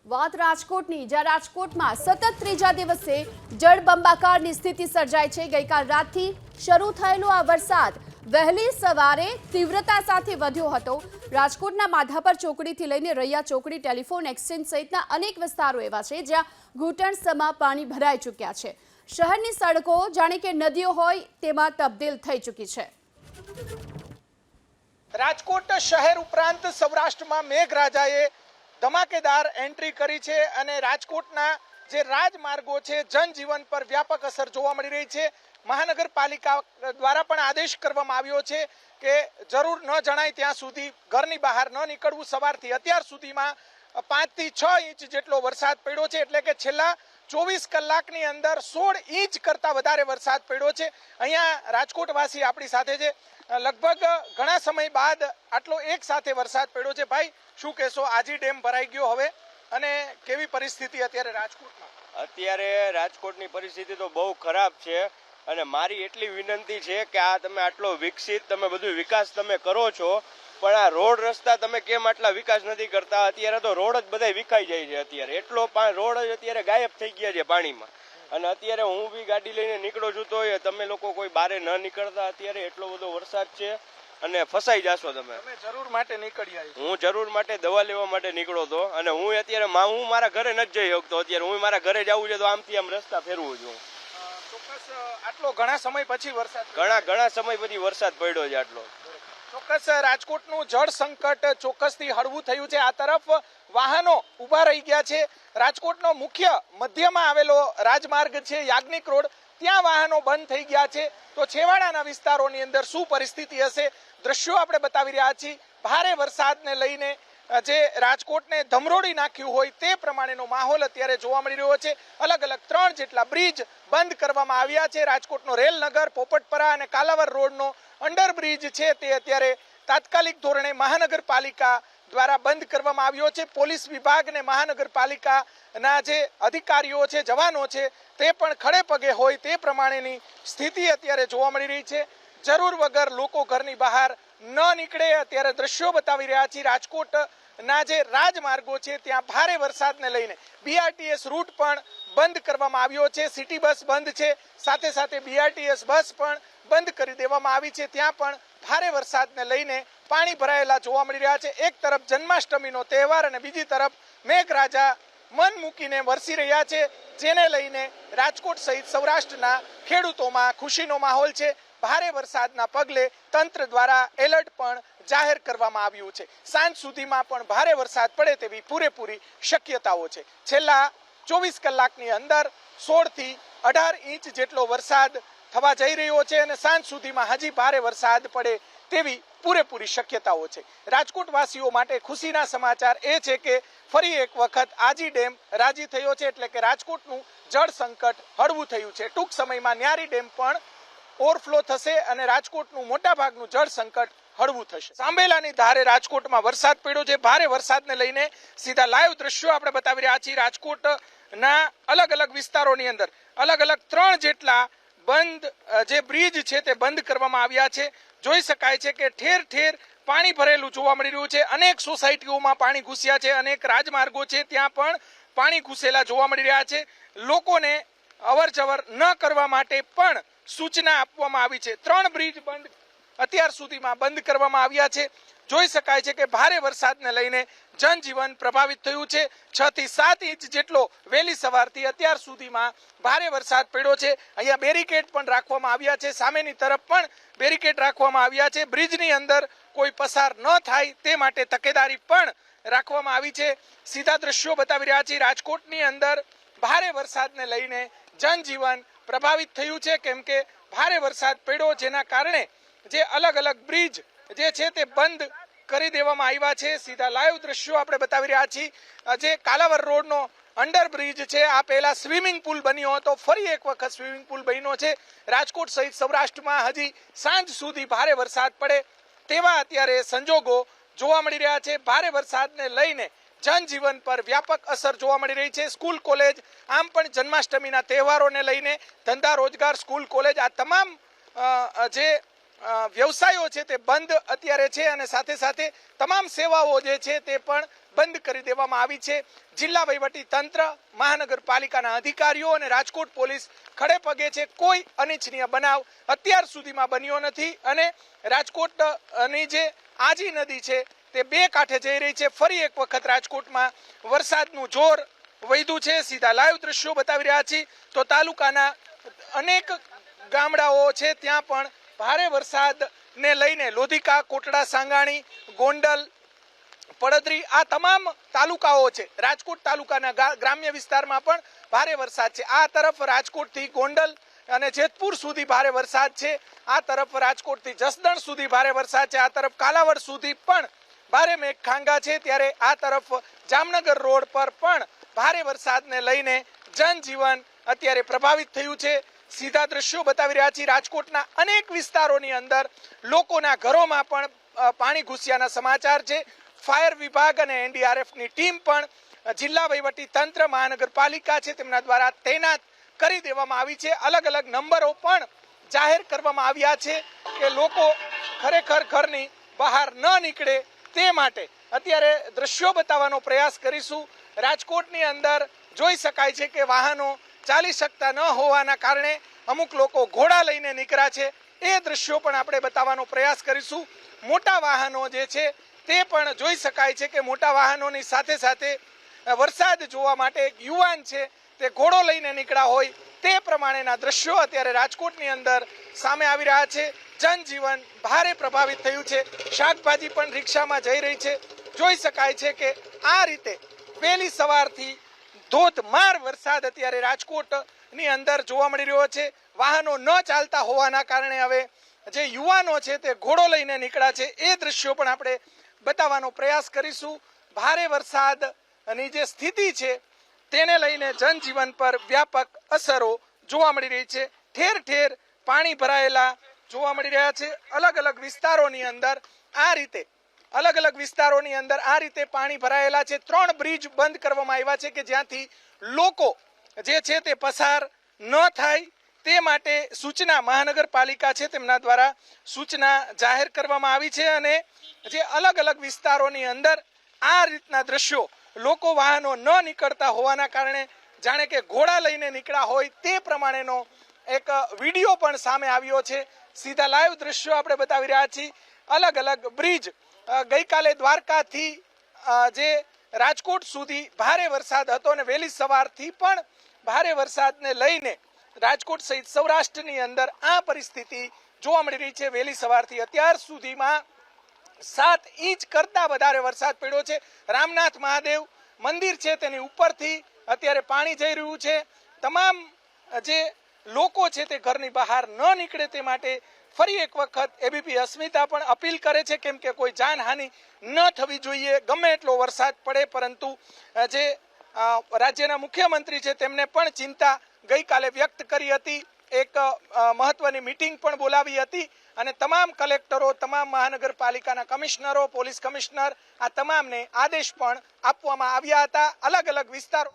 વાત રાજકોટની, જ્યાં રાજકોટમાં સતત ત્રીજા દિવસે જળબંબાકારની સ્થિતિ સર્જાઈ છે। ગઈકાલ રાતથી શરૂ થયેલો આ વરસાદ વહેલી સવારે તીવ્રતા સાથે વધ્યો હતો। રાજકોટના માધાપર ચોકડીથી લઈને રૈયા ચોકડી, ટેલિફોન એક્સચેન્જ સહિતના અનેક વિસ્તારો એવા છે જ્યાં ઘૂંટણસમાં પાણી ભરાઈ ચૂક્યા છે। શહેરની સડકો જાણે કે નદીઓ હોય તેમાં તબદીલ થઈ ચૂકી છે। રાજકોટ શહેર ઉપરાંત સૌરાષ્ટ્રમાં મેઘરાજાએ ધમાકેદાર એન્ટ્રી કરી છે અને રાજકોટના જે રાજમાર્ગો છે જનજીવન પર વ્યાપક અસર જોવા મળી રહી છે। મહાનગરપાલિકા દ્વારા પણ આદેશ કરવામાં આવ્યો છે કે જરૂર ન જણાય ત્યાં સુધી ઘરની બહાર ન નીકળવું। સવારથી અત્યાર સુધીમાં 5 થી 6 ઇંચ જેટલો વરસાદ પડ્યો છે, એટલે કે છેલ્લા 24 કલાકની અંદર 16 ઇંચ કરતા વધારે વરસાદ પડ્યો છે। અહીંયા રાજકોટવાસી આપણી સાથે છે। લગભગ ઘણા સમય બાદ આટલો એક સાથે વરસાદ પડ્યો છે। ભાઈ, શું કહેશો? આજી ડેમ ભરાઈ ગયો હવે અને કેવી પરિસ્થિતિ અત્યારે રાજકોટમાં? અત્યારે રાજકોટની પરિસ્થિતિ તો બહુ ખરાબ છે અને મારી એટલી વિનંતી છે કે આ તમે આટલો વિકસિત તમે બધું વિકાસ તમે કરો છો, પણ આ રોડ રસ્તા તમે કેમ આટલા વિકાસ નથી કરતા? અત્યારે તો રોડ જ બધા વિખાઈ જાય છે। અત્યારે એટલો રોડ જ અત્યારે ગાયબ થઈ ગયા છે પાણીમાં, અને અત્યારે હું બી ગાડી લઈને નીકળું છું તો તમે લોકો કોઈ બારે ન નીકળતા। અત્યારે એટલો બધો વરસાદ છે અને ફસાઈ જાશો તમે। જરૂર માટે નીકળી આવી? હું જરૂર માટે દવા લેવા માટે નીકળો હતો અને હું અત્યારે હું મારા ઘરે નથી જઈ શકતો। અત્યારે હું મારા ઘરે જવું છે તો આમથી આમ રસ્તા ફેરવું છું। ચોક્કસ આટલો ઘણા સમય પછી વરસાદ, ઘણા સમય પછી વરસાદ પડ્યો છે આટલો। ચોક્કસ રાજકોટનું જળ સંકટ ચોક્કસથી હળવું થયું છે। આ તરફ વાહનો ઊભા રહી ગયા છે। રાજકોટનો મુખ્ય મધ્યમાં આવેલો રાજમાર્ગ છે યાજ્ઞિક રોડ, ત્યાં વાહનો બંધ થઈ ગયા છે। તો છેવાડાના વિસ્તારોની અંદર શું પરિસ્થિતિ હશે? દ્રશ્યો આપણે બતાવી રહ્યા છીએ। ભારે વરસાદને લઈને જે રાજકોટને ધમરોડી નાખ્યું હોય તે પ્રમાણેનો માહોલ અત્યારે જોવા મળી રહ્યો છે। અલગ અલગ 3 જેટલા બ્રિજ બંધ કરવામાં આવ્યા છે। રાજકોટનો રેલનગર, પોપટપરા અને કાલાવર રોડનો અંડરબ્રિજ છે તે અત્યારે તાત્કાલિક ધોરણે મહાનગરપાલિકા દ્વારા બંધ કરવામાં આવ્યો છે। પોલીસ વિભાગ અને મહાનગરપાલિકાના જે અધિકારીઓ છે, જવાનો છે, તે પણ ખડે પગે હોય તે પ્રમાણેની સ્થિતિ અત્યારે જોવા મળી રહી છે। જરૂર વગર લોકો ઘરની બહાર ન નીકળે અત્યારે દ્રશ્યો બતાવી રહ્યા છીએ। રાજકોટના જે રાજમાર્ગો છે ત્યાં ભારે વરસાદને લઈને BRTS રૂટ પણ બંધ કરવામાં આવ્યો છે। સિટી બસ બંધ છે, સાથે સાથે BRTS બસ પણ બંધ કરી દેવામાં આવી છે। ત્યાં પણ ભારે વરસાદને લઈને પાણી ભરાયેલા જોવા મળી રહ્યા છે। એક તરફ જન્માષ્ટમીનો તહેવાર અને બીજી તરફ મેઘરાજા મન મૂકીને વરસી રહ્યા છે, જેને લઈને રાજકોટ સહિત સૌરાષ્ટ્રના ખેડૂતોમાં ખુશીનો માહોલ છે। ભારે વરસાદના પગલે તંત્ર દ્વારા એલર્ટ પણ જાહેર કરવામાં આવ્યું છે। સાંજ સુધીમાં પણ ભારે વરસાદ પડે તેવી પૂરેપૂરી શક્યતાઓ છે। છેલ્લા 24 કલાકની અંદર 16 થી 18 ઇંચ જેટલો વરસાદ થવા જઈ રહ્યો છે અને સાંજ સુધીમાં હજી ભારે વરસાદ પડે તેવી પૂરેપૂરી શક્યતાઓ છે। રાજકોટ વાસીઓ માટે ખુશીના સમાચાર એ છે કે ફરી એક વખત આજી ડેમ રાજી થયો છે, એટલે કે રાજકોટનું જળ સંકટ હળવું થયું છે। ટૂંક સમયમાં ન્યારી ડેમ પણ ઓવરફ્લો થશે અને રાજકોટનું મોટાભાગનું જળ સંકટ હળવું થશે। સાંભેલાની ધારે રાજકોટમાં વરસાદ પડ્યો છે। ભારે વરસાદને લઈને સીધા લાઈવ દ્રશ્યો આપણે બતાવી રહ્યા છીએ। રાજકોટના અલગ અલગ વિસ્તારોની અંદર અલગ અલગ 3 જેટલા બંધ જે બ્રિજ છે તે બંધ કરવામાં આવ્યા છે। જોઈ શકાય છે કે ઠેર ઠેર પાણી ભરેલું જોવા મળી રહ્યું છે। અનેક સોસાયટીઓમાં પાણી ઘૂસ્યા છે, અનેક રાજમાર્ગો છે ત્યાં પણ પાણી ઘૂસેલા જોવા મળી રહ્યા છે। લોકોને અવર જવર ન કરવા માટે પણ સૂચના આપવામાં આવી છે। 3 બ્રિજ બંધ અત્યાર સુધીમાં બંધ કરવામાં આવ્યા છે। જોઈ શકાય છે કે ભારે વરસાદને લઈને જનજીવન પ્રભાવિત થયું છે। 6 થી 7 ઇંચ જેટલો વહેલી સવારથી અત્યાર સુધીમાં ભારે વરસાદ પડ્યો છે। અહીંયા બેરિકેડ પણ રાખવામાં આવ્યા છે, સામેની તરફ પણ બેરિકેડ રાખવામાં આવ્યા છે। બ્રિજની અંદર કોઈ પસાર ન થાય તે માટે તકેદારી પણ રાખવામાં આવી છે। સીધા દ્રશ્યો બતાવી રહ્યા છીએ। રાજકોટની અંદર ભારે વરસાદને લઈને જનજીવન પ્રભાવિત થયું છે, કેમ કે ભારે વરસાદ પડ્યો જેના કારણે જે અલગ અલગ બ્રિજ જે છે તે બંધ કરી દેવામાં આવ્યા છે। સીધા લાઈવ દ્રશ્યો આપણે બતાવી રહ્યા છીએ। જે કાલાવર રોડનો અંડરબ્રિજ છે, આ પહેલા સ્વિમિંગ પુલ બન્યો હતો, ફરી એક વખત સ્વિમિંગ પુલ બન્યો છે। રાજકોટ સહિત સૌરાષ્ટ્રમાં હજી સાંજ સુધી ભારે વરસાદ પડે તેવા અત્યારે સંજોગો જોવા મળી રહ્યા છે। ભારે વરસાદને લઈને જનજીવન પર વ્યાપક અસર જોવા મળી રહી છે। સ્કૂલ કોલેજ, આમ પણ જન્માષ્ટમીના તહેવારોને લઈને ધંધા રોજગાર, સ્કૂલ કોલેજ, આ તમામ જે વ્યવસાયો છે તે બંધ અત્યારે છે અને સાથે સાથે તમામ સેવાઓ જે છે તે પણ બંધ કરી દેવામાં આવી છે. જિલ્લા વહીવટી તંત્ર, મહાનગરપાલિકાના અધિકારીઓ અને રાજકોટ પોલીસ ખડે પગે છે. કોઈ અનિચ્છનીય બનાવ અત્યાર સુધીમાં બન્યો નથી અને રાજકોટની જે આજી નદી છે તે બે કાંઠે જઈ રહી છે. ફરી એક વખત રાજકોટમાં વરસાદનું જોર વધ્યું છે. સીધા લાઈવ દ્રશ્યો બતાવી રહ્યા છીએ તો તાલુકાના અનેક ગામડાઓ છે ત્યાં પણ ભારે વરસાદને લઈને લોધિકા, કોટડા, સાંગાણી, ગોંડલ, પડદરી આ તમામ તાલુકાઓ છે. રાજકોટ તાલુકાના ગ્રામ્ય વિસ્તારમાં પણ ભારે વરસાદ છે. આ તરફ રાજકોટથી ગોંડલ અને જેતપુર સુધી ભારે વરસાદ છે. આ તરફ રાજકોટથી જસદણ સુધી ભારે વરસાદ છે. આ તરફ કાલાવડ સુધી પણ ભારે મેઘખાંગા છે. ત્યારે આ તરફ જામનગર રોડ પર પણ ભારે વરસાદને લઈને જનજીવન અત્યારે પ્રભાવિત થયું છે. સીધા દ્રશ્યો બતાવી રહ્યા છીએ. રાજકોટના અનેક વિસ્તારોની અંદર લોકોના ઘરોમાં પણ પાણી ઘૂસ્યાના સમાચાર છે. ફાયર વિભાગ અને એનડીઆરએફની ટીમ પણ જિલ્લા વહીવટી તંત્ર, મહાનગરપાલિકા છે તેમના દ્વારા તૈનાત કરી દેવામાં આવી છે. અલગ અલગ નંબરો પણ જાહેર કરવામાં આવ્યા છે કે લોકો ખરેખર ઘરની બહાર ન નીકળે તે માટે અત્યારે દ્રશ્યો બતાવવાનો પ્રયાસ કરીશું. રાજકોટની અંદર જોઈ શકાય છે કે વાહનો ચાલી શકતા ન હોવાના કારણે અમુક લોકો ઘોડા લઈને નીકળ્યા છે. એ દ્રશ્યો પણ આપણે બતાવવાનો પ્રયાસ કરીશું. મોટા વાહનો જે છે તે પણ જોઈ શકાય છે કે મોટા વાહનોની સાથે સાથે વરસાદ જોવા માટે એક યુવાન છે તે ઘોડો લઈને નીકળ્યા હોય તે પ્રમાણેના દ્રશ્યો અત્યારે રાજકોટની અંદર સામે આવી રહ્યા છે. જનજીવન ભારે પ્રભાવિત થયું છે. શાકભાજી પણ રિક્ષામાં જઈ રહી છે. જોઈ શકાય છે કે આ રીતે વહેલી સવારથી ધોધમાર વરસાદ અત્યારે રાજકોટની અંદર જોવા મળી રહ્યો છે. વાહનો ન ચાલતા હોવાના કારણે હવે જે યુવાનો છે તે ઘોડો લઈને નીકળ્યા છે એ દ્રશ્યો પણ આપણે બતાવવાનો પ્રયાસ કરીશું. ભારે વરસાદની જે સ્થિતિ છે તેને લઈને જનજીવન પર વ્યાપક અસરો જોવા મળી રહી છે. ઠેર ઠેર પાણી ભરાયેલા જોવા મળી રહ્યા છે. અલગ અલગ વિસ્તારોની અંદર આ રીતે પાણી ભરાયેલા છે. 3 બ્રિજ બંધ કરવામાં આવ્યા છે કે જ્યાંથી લોકો જે છે તે પસાર ન થાય તે માટે સૂચના મહાનગરપાલિકા છે તેમના દ્વારા સૂચના જાહેર કરવામાં આવી છે. અને જે અલગ અલગ વિસ્તારોની અંદર આ રીતના દ્રશ્યો લોકો વાહનો ન નીકળતા હોવાના કારણે જાણે કે ઘોડા લઈને નીકળ્યા હોય તે પ્રમાણેનો એક વિડીયો પણ સામે આવ્યો છે. સીધા લાઈવ દ્રશ્યો આપણે બતાવી રહ્યા છીએ. અલગ અલગ બ્રિજ ગઈકાલે દ્વારકાથી જે રાજકોટ સુધી ભારે વરસાદ હતો અને વહેલી સવારથી પણ ભારે વરસાદને લઈને રાજકોટ સહિત સૌરાષ્ટ્રની અંદર આ પરિસ્થિતિ જોવા મળી રહી છે. વહેલી સવારથી અત્યાર સુધીમાં 7 ઇંચ કરતા વધારે વરસાદ પડ્યો છે. રામનાથ મહાદેવ મંદિર છે તેની ઉપરથી અત્યારે પાણી જઈ રહ્યું છે. તમામ જે લોકો છે તે ઘરની બહાર ન નીકળે તે માટે ફરી એક વખત એબીપી અસ્મિતા પણ અપીલ કરે છે કેમ કે કોઈ જાનહાનિ ન થવી જોઈએ ગમે એટલો વરસાદ પડે. પરંતુ જે રાજ્યના મુખ્યમંત્રી છે તેમને પણ ચિંતા ગઈકાલે વ્યક્ત કરી હતી. એક મહત્વની મીટિંગ પણ બોલાવી હતી અને તમામ કલેક્ટરો, તમામ મહાનગરપાલિકાના કમિશનરો, પોલીસ કમિશનર આ તમામને આદેશ પણ આપવામાં આવ્યા હતા. અલગ અલગ વિસ્તારો